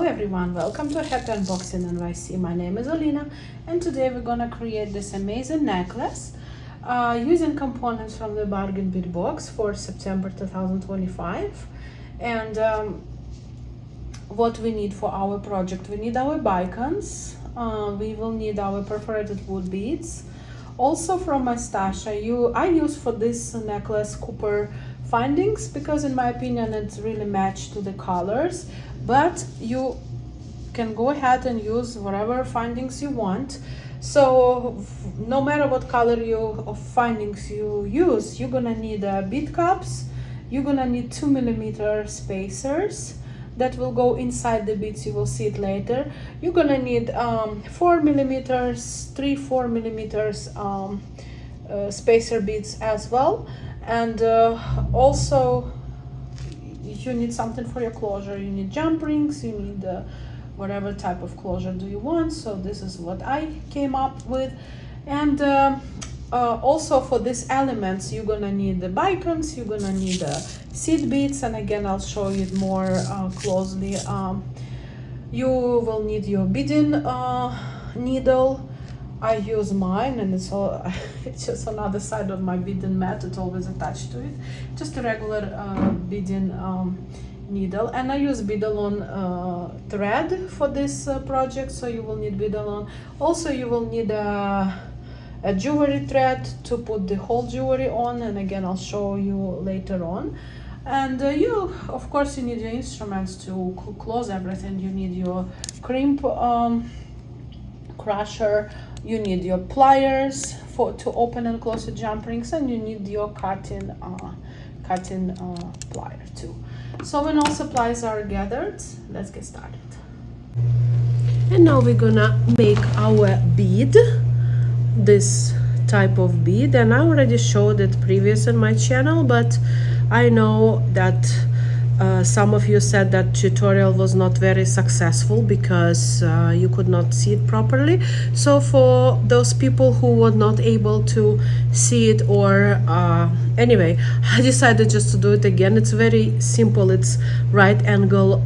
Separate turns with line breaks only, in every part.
everyone, welcome to Happy Unboxing NYC. My name is Alina and today we're gonna create this amazing necklace using components from the Bargain Bead Box for September 2025. And what we need for our project: we need our beacons, we will need our perforated wood beads. Also from my stash, I use for this necklace copper findings because in my opinion it's really matched to the colors, but you can go ahead and use whatever findings you want. So no matter what color of findings you use, you're gonna need bead cups, you're gonna need 2mm spacers that will go inside the beads. You will see it later. You're gonna need 4mm, 4mm spacer beads as well. And also you need something for your closure. You need jump rings, you need whatever type of closure do you want. So this is what I came up with. And also for these elements, you're gonna need the beacons, you're gonna need seed beads, and again I'll show you it more closely. You will need your beading needle. I use mine, and it's just on the other side of my beading mat. It's always attached to it. Just a regular beading needle, and I use bead-along thread for this project. So you will need bead-along. Also, you will need a jewelry thread to put the whole jewelry on, and again I'll show you later on. And of course, you need your instruments to close everything. You need your crimp crusher. You need your pliers to open and close the jump rings, and you need your cutting plier too. So when all supplies are gathered, let's get started. And now we're gonna make our bead, this type of bead, and I already showed it previous in my channel, but I know that some of you said that tutorial was not very successful because you could not see it properly. So for those people who were not able to see it, or anyway, I decided just to do it again. It's very simple. It's right angle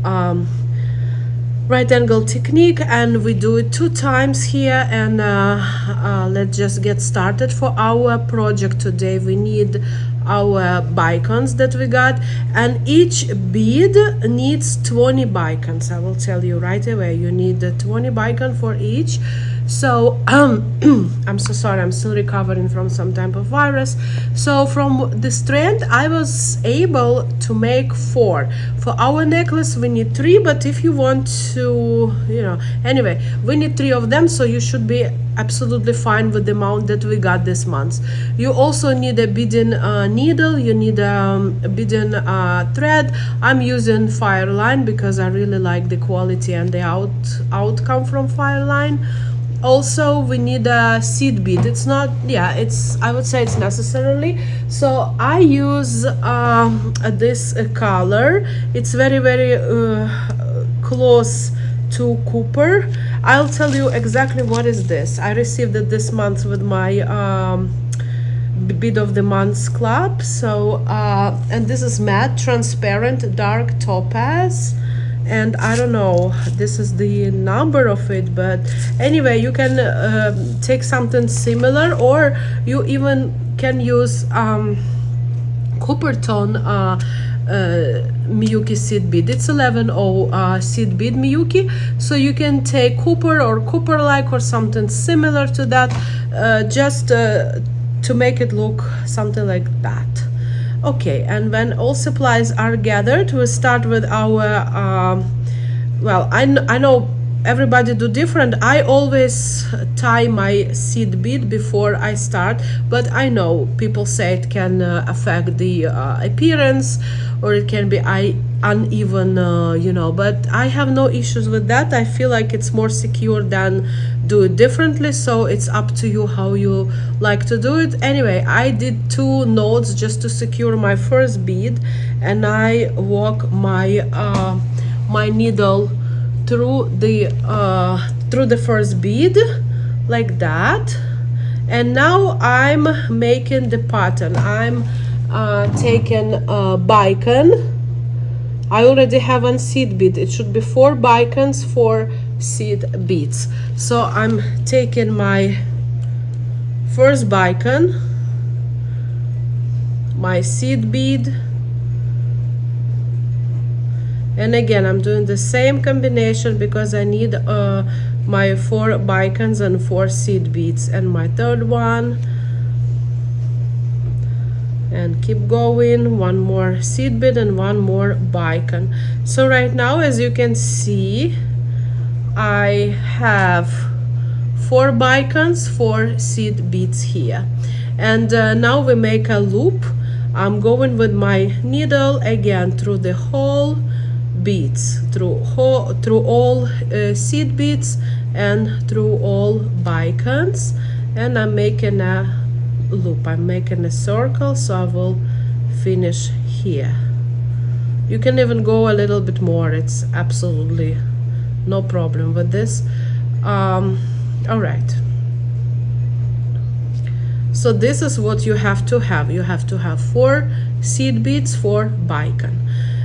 technique, and we do it 2 times here. And let's just get started. For our project today, we need our beacons that we got, and each bead needs 20 beacons. I will tell you right away, you need 20 beacon for each. So I'm so sorry, I'm still recovering from some type of virus. So from the strand I was able to make 4. For our necklace we need 3, but if you want to, anyway, we need 3 of them, so you should be absolutely fine with the amount that we got this month. You also need a beading needle, you need a beading thread. I'm using Fireline because I really like the quality and the outcome from Fireline. Also we need a seed bead. It's not, I would say it's necessarily. So I use this color. It's very close to copper. I'll tell you exactly what is this. I received it this month with my Bead of the Month club. So and this is matte transparent dark topaz, and I don't know, this is the number of it, but anyway, you can take something similar, or you even can use copper tone Miyuki seed bead. It's 11-0 seed bead Miyuki, so you can take copper or copper like or something similar to that, just to make it look something like that. Okay, and when all supplies are gathered, we'll start with our well, I know everybody do different. I always tie my seed bead before I start, but I know people say it can affect the appearance, or it can be uneven, but I have no issues with that. I feel like it's more secure than do it differently, so it's up to you how you like to do it. Anyway, I did 2 knots just to secure my first bead, and I walk my my needle through the first bead like that. And now I'm making the pattern. I'm taking a beacon I already have one seed bead. It should be 4 bicons, 4 seed beads. So I'm taking my first bicon, my seed bead, and again I'm doing the same combination because I need my 4 bicons and 4 seed beads, and my third one, and keep going, one more seed bead and one more bicon. So right now, as you can see, I have 4 bicons, 4 seed beads here, and now we make a loop. I'm going with my needle again through the whole beads, through all seed beads and through all bicons, and I'm making a loop. I'm making a circle, so I will finish here. You can even go a little bit more, it's absolutely no problem with this. All right, so this is what you have to have. You have to have 4 seed beads, 4 bicon.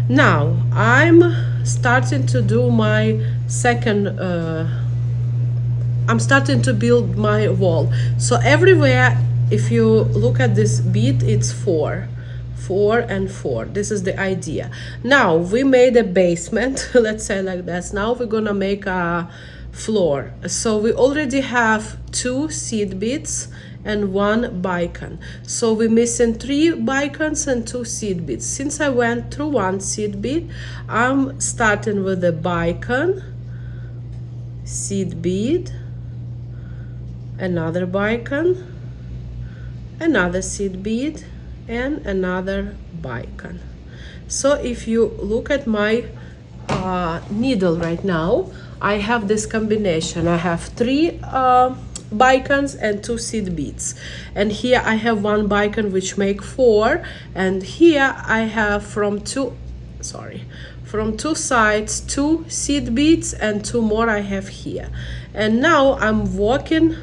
Now I'm starting to do my second I'm starting to build my wall. So everywhere, if you look at this bead, it's 4 and 4. This is the idea. Now we made a basement, let's say like this. Now we're gonna make a floor. So we already have 2 seed beads and 1 bicon. So we're missing 3 bicons and 2 seed beads. Since I went through 1 seed bead, I'm starting with a bicon, seed bead, another bicon, another seed bead, and another bicon. So if you look at my needle right now, I have this combination. I have 3 bicons and 2 seed beads, and here I have 1 bicon, which make 4, and here I have from two sides 2 seed beads and 2 more I have here. And now I'm walking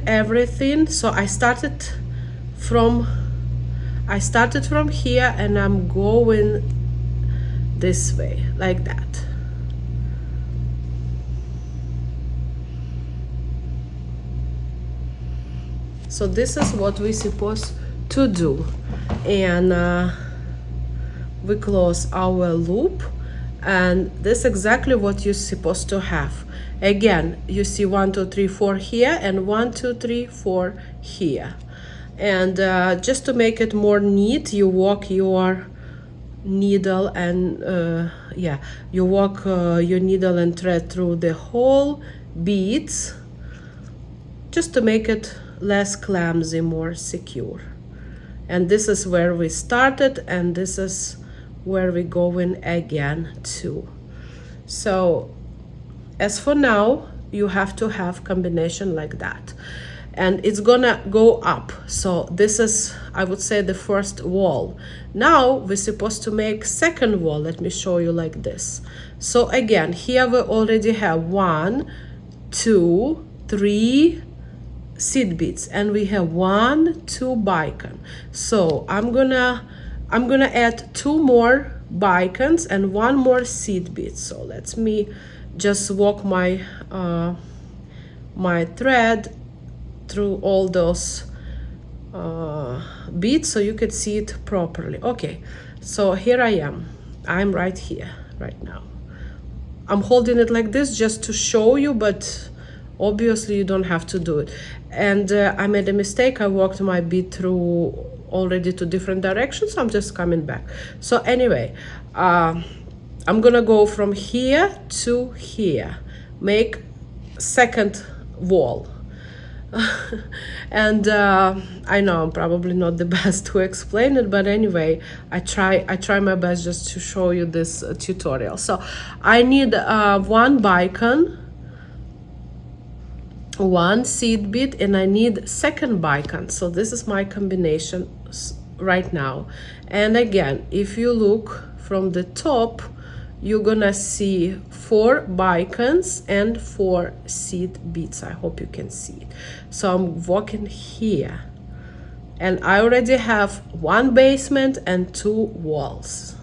everything. So I started from here, and I'm going this way like that. So this is what we're supposed to do, and we close our loop, and this is exactly what you're supposed to have. Again, you see 1 2 3 4 here, and 1 2 3 4 here. And just to make it more neat, you walk your needle and you walk your needle and thread through the whole beads, just to make it less clumsy, more secure. And this is where we started, and this is where we're going again too. So as for now, you have to have combination like that, and it's gonna go up. So this is, I would say, the first wall. Now we're supposed to make second wall. Let me show you like this. So again, here we already have 1 2 3 seed beads, and we have 1 2 bicon. So I'm gonna add 2 more bicons and 1 more seed bead. So let me just walk my my thread through all those beads so you could see it properly. Okay, so here I am. I'm right here right now. I'm holding it like this just to show you, but obviously you don't have to do it. And I made a mistake. I walked my bead through already to different directions, so I'm just coming back. So anyway, I'm gonna go from here to here, make second wall. And I know I'm probably not the best to explain it, but anyway, I try my best just to show you this tutorial. So I need 1 bicon, 1 seed bead, and I need second bicon. So this is my combination right now. And again, if you look from the top, you're gonna see 4 bicons and 4 seed beads. I hope you can see it. So I'm walking here, and I already have 1 basement and 2 walls.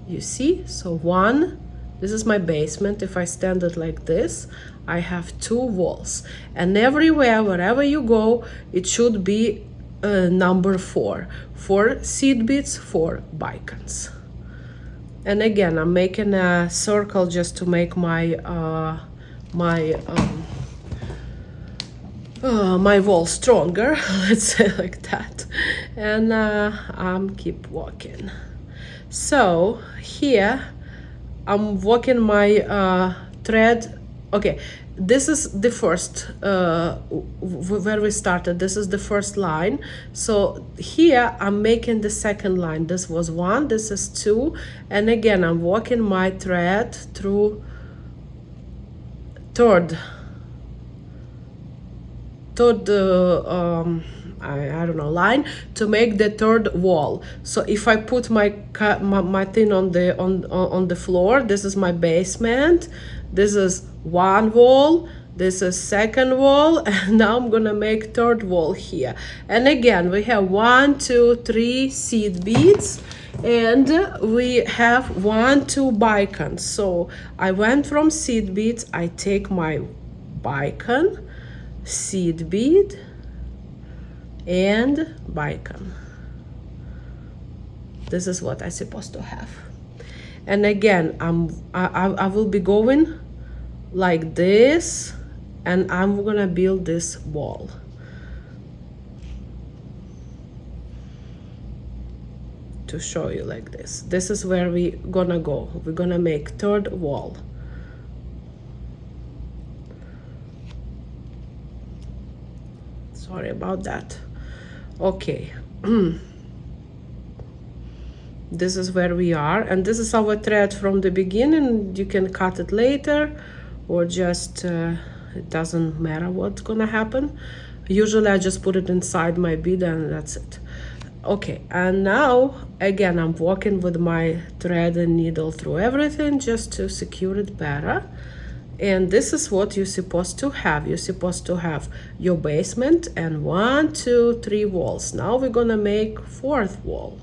You see? So one, this is my basement. If I stand it like this, I have 2 walls, and everywhere, wherever you go, it should be number 4. 4 seed beads, 4 bicons. And again, I'm making a circle just to make my my wall stronger, let's say like that. And I'm keep walking. So here I'm walking my thread. Okay, this is the first where we started. This is the first line. So here I'm making the second line. This was 1, this is 2, and again I'm walking my thread through third I don't know, line to make the third wall. So if I put my thing on the floor, this is my basement, this is 1 wall, this is second wall, and now I'm gonna make third wall here. And again, we have 1, 2, 3 seed beads, and we have 1, 2 bicons. So I went from seed beads, I take my bicon, seed bead, and bicon. This is what I'm supposed to have. And again, I will be going like this, and I'm gonna build this wall. To show you like this. This is where we gonna go. We're gonna make third wall. Sorry about that. Okay. This is where we are, and this is our thread from the beginning. You can cut it later, or just it doesn't matter what's gonna happen. Usually I just put it inside my bead and that's it. Okay, and now again I'm walking with my thread and needle through everything just to secure it better. And this is what you're supposed to have. You're supposed to have your basement and 1, 2, 3 walls. Now we're gonna make 4th wall.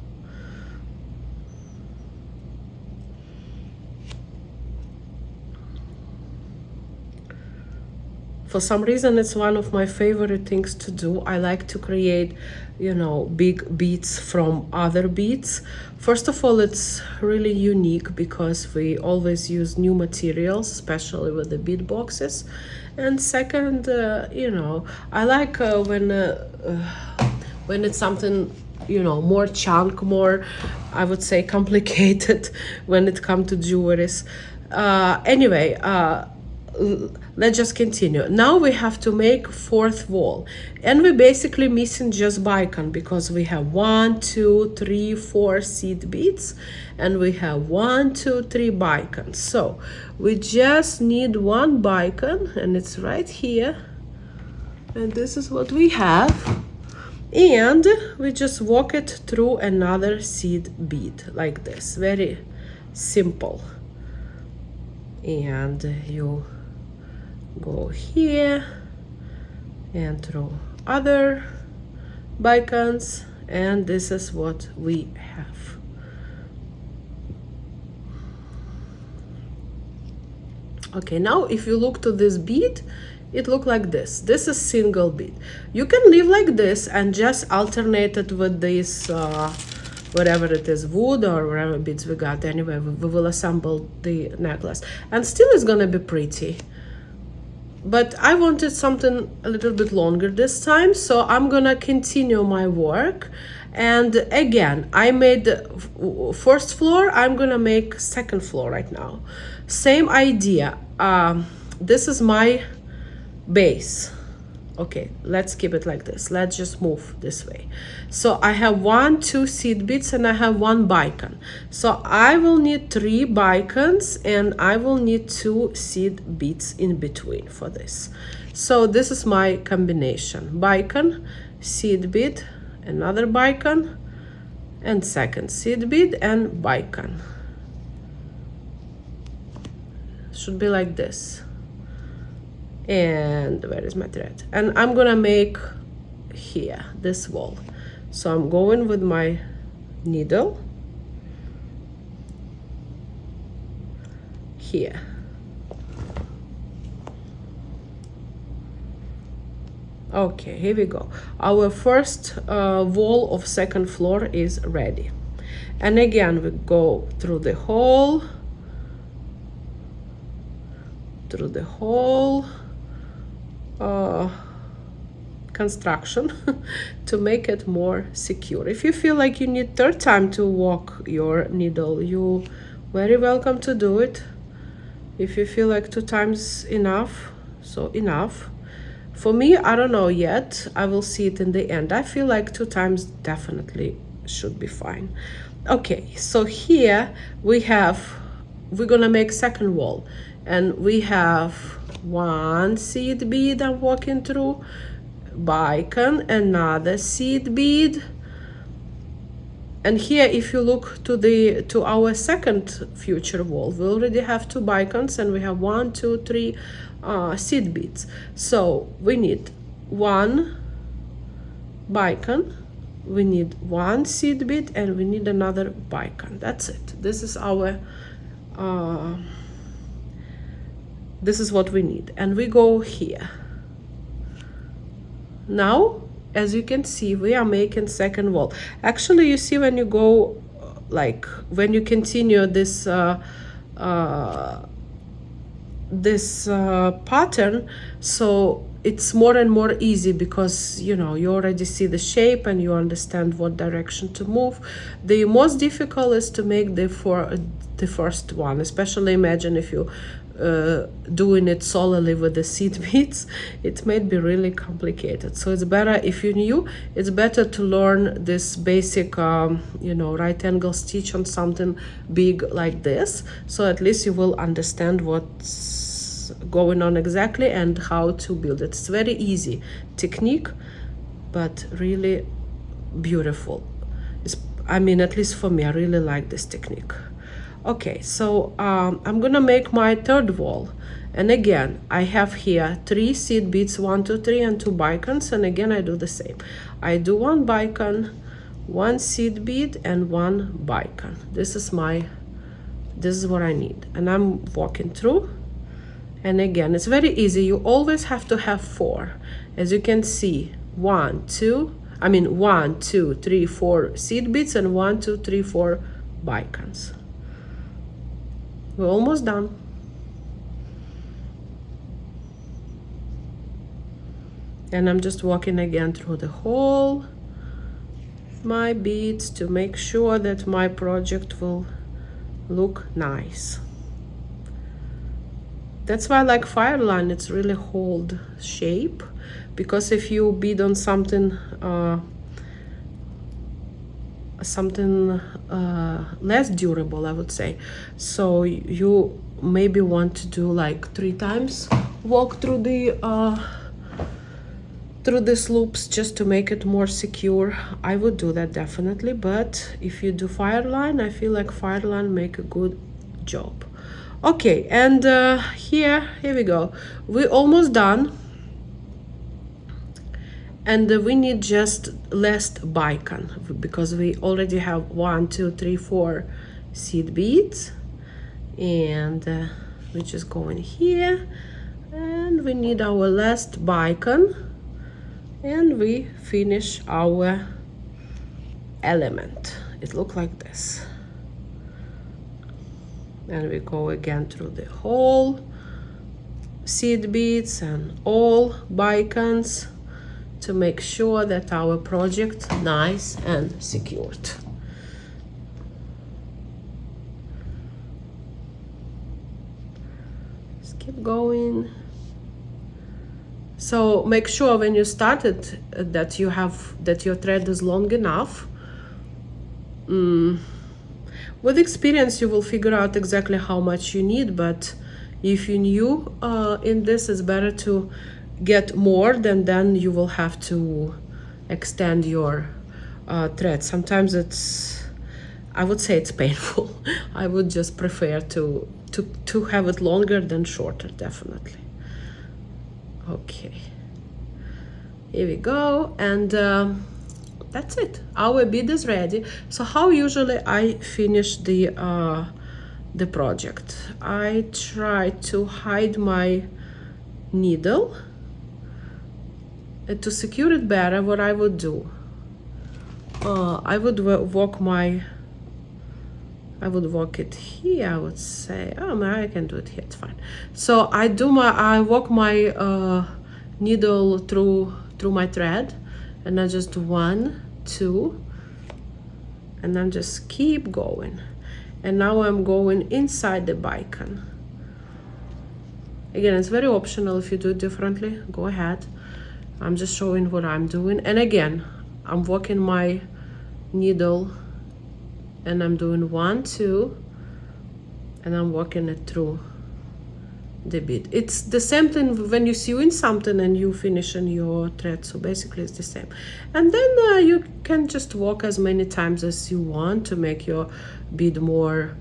For some reason, it's one of my favorite things to do. I like to create, you know, big beads from other beads. First of all, it's really unique because we always use new materials, especially with the bead boxes. And second, you know, I like when it's something, you know, more chunk, more, I would say, complicated when it comes to jewelries. Anyway, let's just continue. Now we have to make 4th wall, and we're basically missing just bicon because we have 1, 2, 3, 4 seed beads, and we have 1, 2, 3 bicons. So we just need 1 bicon, and it's right here, and this is what we have. And we just walk it through another seed bead like this, very simple. And you go here and through other bicons, and this is what we have. Okay, now if you look to this bead, it look like this. This is single bead. You can leave like this and just alternate it with this whatever it is, wood or whatever beads we got. Anyway, we will assemble the necklace, and still it's gonna be pretty. But I wanted something a little bit longer this time, so I'm gonna continue my work. And again, I made the 1st floor, I'm gonna make 2nd floor right now. Same idea. This is my base. Okay, let's keep it like this. Let's just move this way. So I have 1, 2 seed beads, and I have 1 bicon. So I will need 3 bicons, and I will need 2 seed beads in between for this. So this is my combination: bicon, seed bead, another bicon, and 2nd seed bead and bicon. Should be like this. And where is my thread? And I'm gonna make here this wall. So I'm going with my needle here. Okay, here we go. Our first wall of second floor is ready. And again, we go through the whole construction to make it more secure. If you feel like you need third time to walk your needle, you very welcome to do it. If you feel like 2 times enough, so enough. For me, I don't know yet. I will see it in the end. I feel like 2 times definitely should be fine. Okay, so here we're gonna make second wall, and we have 1 seed bead I'm walking through, bicon, another seed bead, and here if you look to our second future wall, we already have 2 bicons, and we have 1, 2, 3 seed beads. So we need 1 bicon, we need 1 seed bead, and we need another bicon. That's it. This is our this is what we need, and we go here. Now, as you can see, we are making second wall. Actually, you see, when you go like when you continue this pattern, so it's more and more easy, because you know, you already see the shape and you understand what direction to move. The most difficult is to make the first one, especially imagine if you doing it solely with the seed beads. It may be really complicated, so it's better, if you're new, it's better to learn this basic you know, right angle stitch on something big like this, so at least you will understand what's going on exactly and how to build it. It's very easy technique, but really beautiful. I mean, at least for me, I really like this technique. Okay, so I'm gonna make my third wall, and again I have here 3 seed beads, 1, 2, 3, and 2 bicons, and again I do the same. I do 1 bicon, 1 seed bead, and 1 bicon. This is what I need, and I'm walking through. And again, it's very easy. You always have to have 4. As you can see, 1, 2, 3, 4 seed beads, and 1, 2, 3, 4 bicons. We're almost done. And I'm just walking again through the whole my beads to make sure that my project will look nice. That's why I like Fireline. It's really hold shape, because if you bead on something less durable, I would say, so you maybe want to do like 3 times walk through these loops just to make it more secure. I would do that definitely, but if you do Fireline, I feel like Fireline make a good job. Okay, and here we go. We're almost done, and we need just last bicon, because we already have 1, 2, 3, 4 seed beads, and we just go in here, and we need our last bicon, and we finish our element. It looks like this. And we go again through the whole seed beads and all bicons to make sure that our project nice and secured. Just keep going. So make sure when you started that your thread is long enough. With experience, you will figure out exactly how much you need, but if you're new in this, it's better to get more, then you will have to extend your thread. Sometimes I would say it's painful. I would just prefer to have it longer than shorter, definitely. Okay, here we go, and that's it. Our bead is ready. So how usually I finish the the project. I try to hide my needle. And to secure it better, what I would do, I would walk it here. I would say, oh man, I can do it here, it's fine. So I walk my needle through my thread, and I just do 1, 2, and then just keep going. And now I'm going inside the bicon. Again, it's very optional. If you do it differently, go ahead. I'm just showing what I'm doing. And again, I'm walking my needle and I'm doing 1, 2, and I'm walking it through the bead. It's the same thing when you sew in something and you finish in your thread, so basically it's the same. And then you can just walk as many times as you want to make your bead more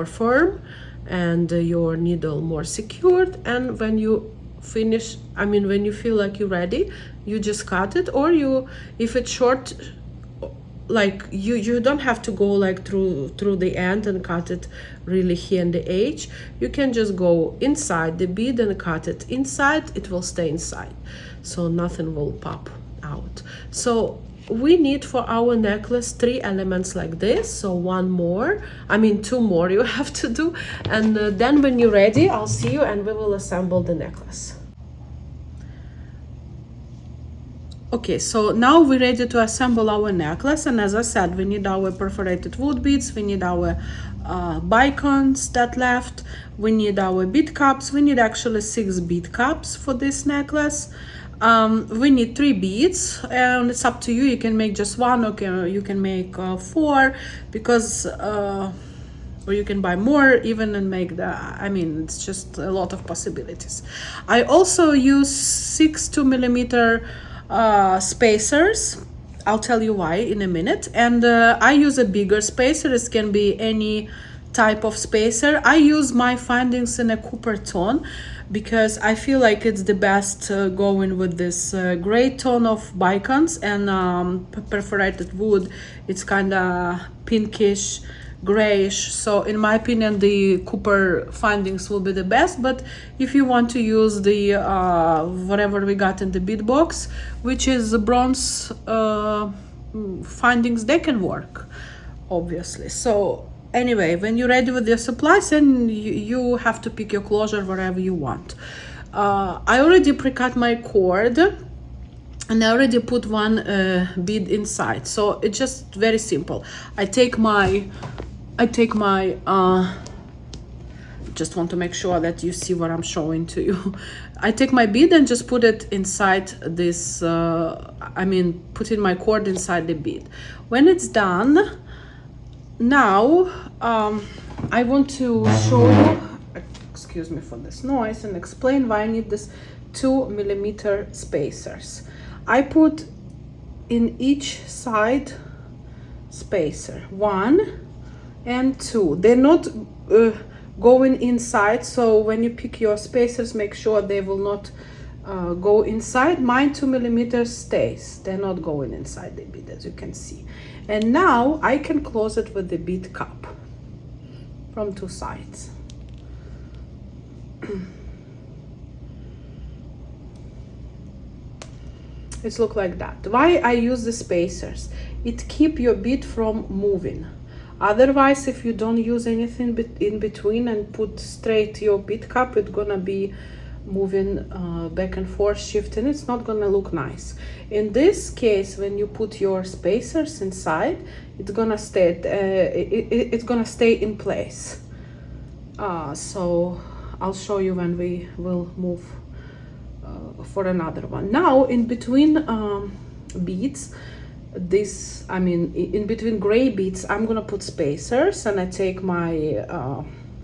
firm and your needle more secured. And when you finish, when you feel like you're ready, you just cut it. Or if it's short, like you don't have to go like through the end and cut it really here in the edge. You can just go inside the bead and cut it inside. It will stay inside, so nothing will pop out. So we need for our necklace 3 elements like this, so 2 more you have to do. And then when you're ready, I'll see you and we will assemble the necklace. Okay, so now we're ready to assemble our necklace, and as I said, we need our perforated wood beads, we need our bicons that left, we need our bead cups. We need actually 6 bead cups for this necklace. We need 3 beads, and it's up to you. You can make just 1, okay, you can make 4, because or you can buy more even and make it's just a lot of possibilities. I also use 6 2mm spacers. I'll tell you why in a minute. And I use a bigger spacer. It can be any type of spacer. I use my findings in a copper tone because I feel like it's the best going with this gray tone of bicons, and perforated wood, it's kind of pinkish grayish. So in my opinion, the copper findings will be the best. But if you want to use the whatever we got in the bead box, which is the bronze findings, they can work, obviously. So anyway, when you're ready with your supplies, then you have to pick your closure wherever you want. I already pre-cut my cord, and I already put 1 bead inside. So it's just very simple. I take my just want to make sure that you see what I'm showing to you. I take my bead and just put it inside this, putting my cord inside the bead. When it's done, now I want to show you, excuse me for this noise, and explain why I need this 2mm spacers. I put in each side spacer 1 and 2. They're not going inside, so when you pick your spacers, make sure they will not go inside. Mine 2mm stays, they're not going inside the bead, as you can see. And now I can close it with the bead cup from 2 sides. It looks like that. Why I use the spacers? It keep your bead from moving. Otherwise, if you don't use anything in between and put straight your bead cup, it's gonna be moving back and forth, shifting. It's not gonna look nice. In this case, when you put your spacers inside, it's gonna stay. It's gonna stay in place. So I'll show you when we will move for another one. Now, in between beads, in between gray beads, I'm gonna put spacers, and I take my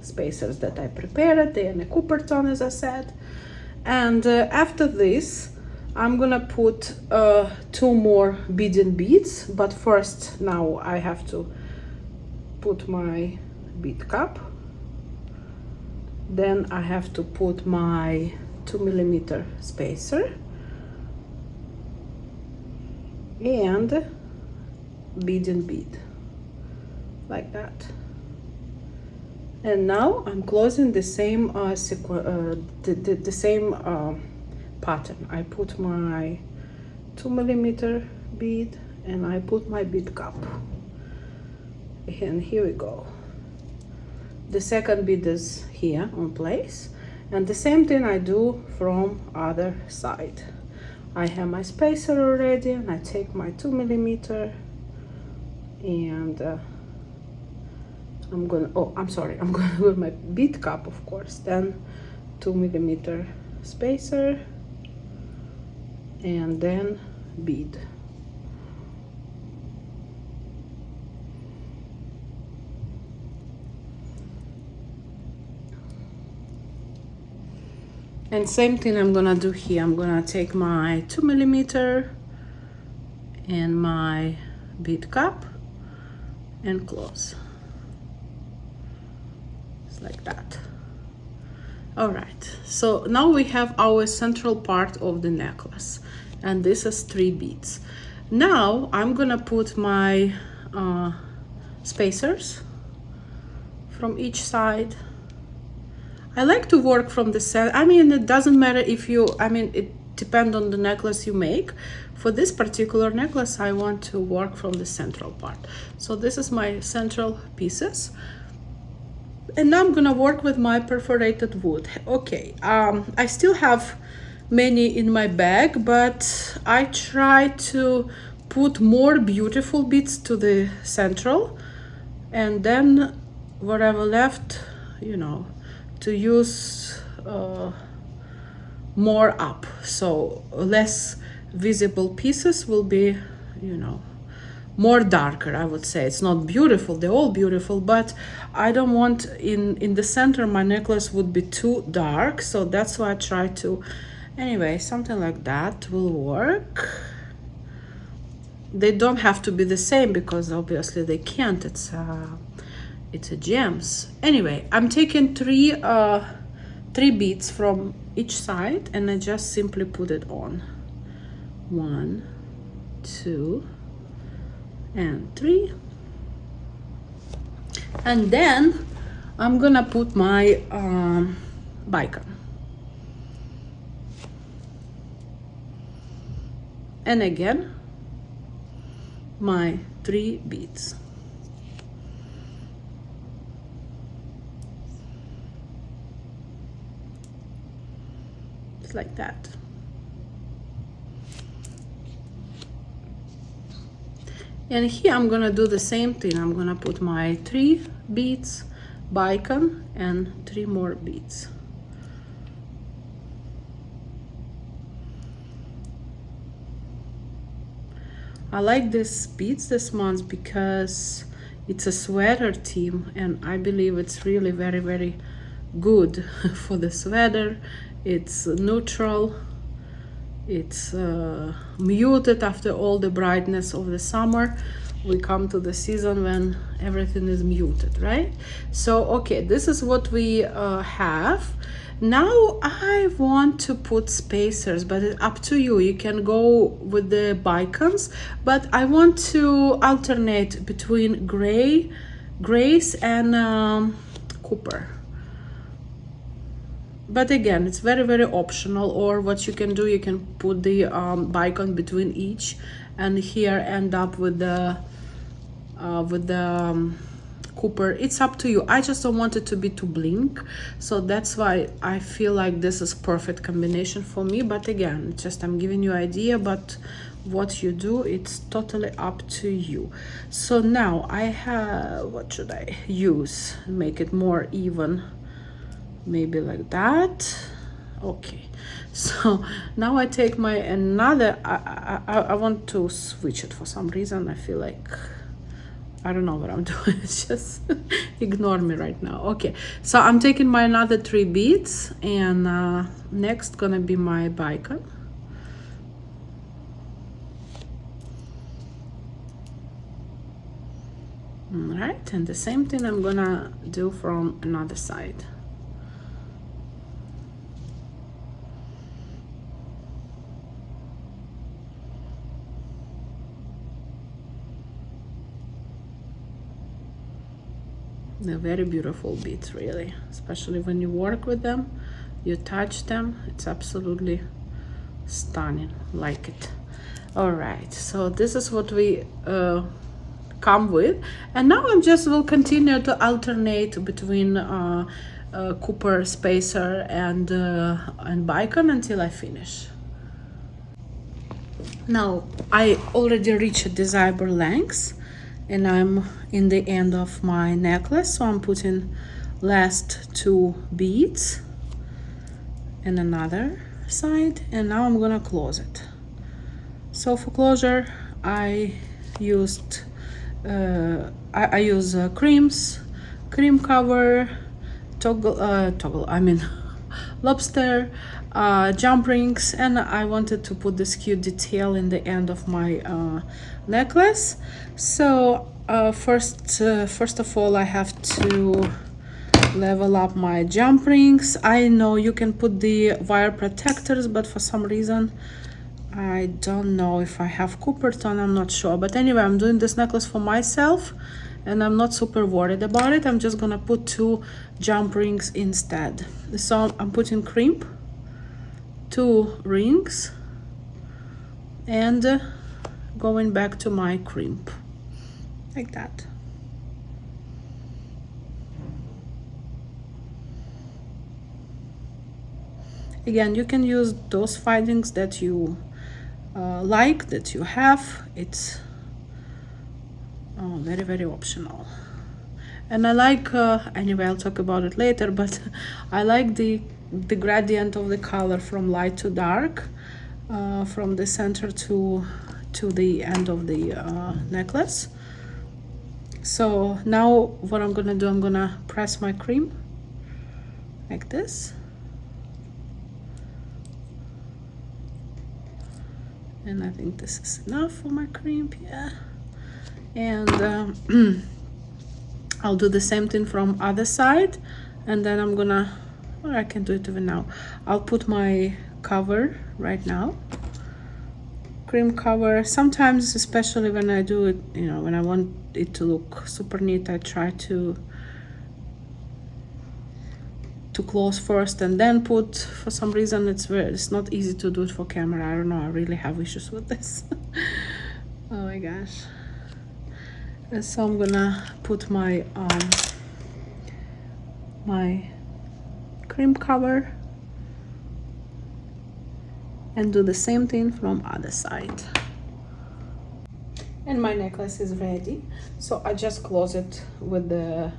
spacers that I prepared. They're in a copper tone, as I said. And after this, I'm gonna put 2 more beading beads. But first, now I have to put my bead cup. Then I have to put my 2mm spacer and beading bead, like that. And now I'm closing the same the same pattern. I put my 2mm bead and I put my bead cap, and here we go. The second bead is here on place, and the same thing I do from other side. I have my spacer already, and I take my 2mm and I'm gonna, oh, I'm sorry, I'm gonna with my bead cap, of course, then 2mm spacer and then bead. And same thing I'm gonna do here. I'm gonna take my 2mm and my bead cap and close. It's like that. All right, so now we have our central part of the necklace, and this is 3 beads. Now I'm gonna put my spacers from each side. I like to work from the center. I mean, it doesn't matter if you, I mean, it depends on the necklace you make. For this particular necklace, I want to work from the central part. So this is my central pieces. And now I'm gonna work with my perforated wood. Okay, I still have many in my bag, but I try to put more beautiful beads to the central, and then whatever left, you know, to use more up, so less visible pieces will be, you know, more darker. I would say it's not beautiful, they're all beautiful, but I don't want in the center my necklace would be too dark, so that's why I try to, anyway, something like that will work. They don't have to be the same because obviously they can't, it's a gems. Anyway, I'm taking three beads from each side, and I just simply put it on. 1, 2, and 3. And then I'm gonna put my bicon. And again, my 3 beads. Like that. And here I'm gonna do the same thing. I'm gonna put my 3 beads, bicon, and 3 more beads. I like these beads this month because it's a sweater theme, and I believe it's really very, very good for the sweater. It's neutral, it's muted after all the brightness of the summer. We come to the season when everything is muted, right? So okay, this is what we have. Now I want to put spacers, but it's up to you. You can go with the bicons, but I want to alternate between grays and copper. But again, it's very, very optional. Or what you can do, you can put the bicon between each, and here end up with the copper. It's up to you. I just don't want it to be too blink, so that's why I feel like this is perfect combination for me. But again, just I'm giving you idea, but what you do, it's totally up to you. So now I have, what should I use, make it more even, maybe like that. Okay, so now I take my another, I want to switch it for some reason. I feel like I don't know what I'm doing. It's just ignore me right now. Okay, so I'm taking my another 3 beads, and next gonna be my bicon. All right, and the same thing I'm gonna do from another side. They're very beautiful beads, really, especially when you work with them, you touch them, it's absolutely stunning. Like it. All right, so this is what we come with, and now I'm just will continue to alternate between Cooper spacer and Bicon until I finish. Now I already reached desired lengths, and I'm in the end of my necklace, so I'm putting last 2 beads and another side, and now I'm gonna close it. So for closure I used I use cream cover, lobster, jump rings, and I wanted to put this cute detail in the end of my necklace. So first of all, I have to level up my jump rings. I know you can put the wire protectors, but for some reason I don't know if I have Cooper tone, I'm not sure. But anyway, I'm doing this necklace for myself and I'm not super worried about it. I'm just gonna put 2 jump rings instead. So I'm putting crimp, 2 rings, and going back to my crimp like that. Again, you can use those findings that you like, that you have. It's very, very optional. And I like anyway, I'll talk about it later, but I like the gradient of the color from light to dark, from the center to the end of the necklace. So now what I'm gonna do, I'm gonna press my cream like this, and I think this is enough for my cream, yeah. And I'll do the same thing from other side, and then I'm gonna, or I can do it even now. I'll put my cover right now, cream cover. Sometimes, especially when I do it, you know, when I want it to look super neat, I try to close first and then put. For some reason it's not easy to do it for camera. I don't know, I really have issues with this. Oh my gosh. And so I'm gonna put my my cream cover and do the same thing from other side. And my necklace is ready, so I just close it with the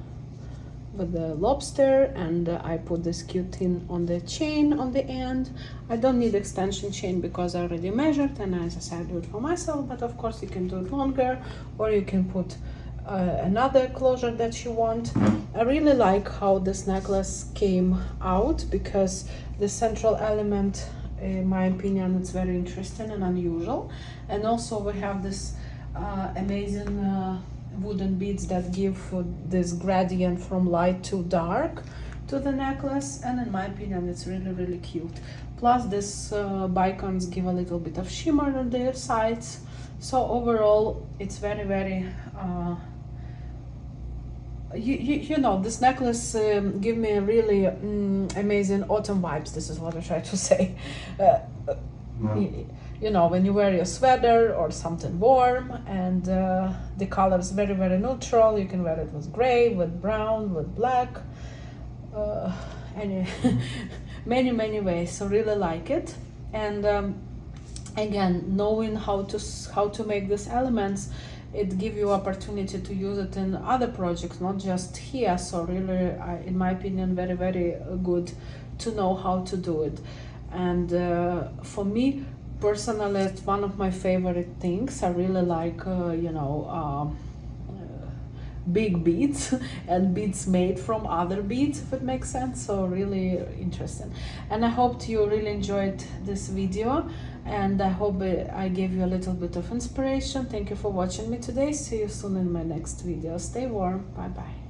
lobster, and I put this cute thing on the chain on the end. I don't need extension chain because I already measured, and as I said, I do it for myself, but of course you can do it longer, or you can put another closure that you want. I really like how this necklace came out, because the central element, in my opinion, it's very interesting and unusual. And also we have this amazing wooden beads that give this gradient from light to dark to the necklace, and in my opinion it's really cute. Plus this bicons give a little bit of shimmer on their sides, so overall it's very you know, this necklace give me really amazing autumn vibes. This is what I try to say. You know, when you wear your sweater or something warm, and the color is very neutral. You can wear it with gray, with brown, with black, many ways. So really like it. And again, knowing how to make these elements, it gives you opportunity to use it in other projects, not just here. So really, in my opinion, very good to know how to do it. And for me personally, it's one of my favorite things. I really like you know, big beads and beads made from other beads, if it makes sense. So really interesting, and I hope you really enjoyed this video, and I hope I gave you a little bit of inspiration. Thank you for watching me today. See you soon in my next video. Stay warm. Bye bye.